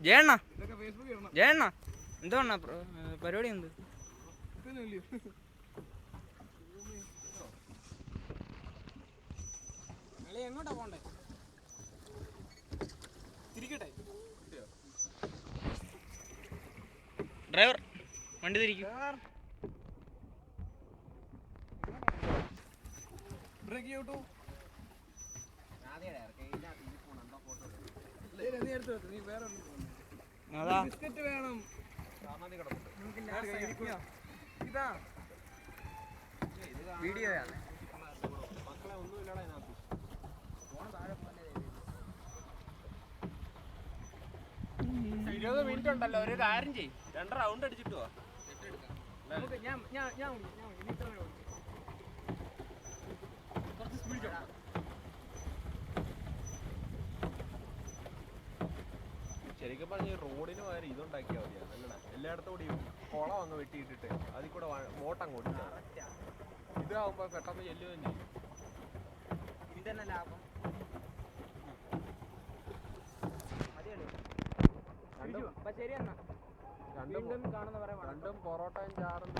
ജയണ്ണ ജയണ്ണ എന്തോണ്ണ പരിപാടി എന്ത്? എങ്ങോട്ടാ പോണ്ടേ? തിരിക്കട്ടെ ഡ്രൈവർ, വണ്ടി തിരിക്കും. ബ്രേക്ക് ചെയ്യട്ടോ. ബിസ്ക്കറ്റ് വേണം. ഇതാ വീഡിയോയാണ്. മക്കളെ ഒന്നുമില്ലടാ ഇതിനകത്ത്. 20 മിനിറ്റ് ഉണ്ടല്ലോ, ഒരു കാര്യം ചെയ്യും, 2 റൗണ്ട് അടിച്ചിട്ട് പോവാ. കുറച്ച് സ്പീഡ്. ശരിക്കും പറഞ്ഞ റോഡിന് പകരം ഇതുണ്ടാക്കിയാൽ മതിയാണ് അല്ലടാ. എല്ലായിടത്തും കൂടി കുളം അങ്ങ് വെട്ടിയിട്ടിട്ട് അതിൽ കൂടെ വോട്ട് അങ്ങ് ഓടിച്ചാൽ ഇതാവുമ്പോ പെട്ടെന്ന് ചെല്ലുകയും ചെയ്യും. ഇതന്നെ ലാഭം. രണ്ടും പൊറോട്ടയും ചാറും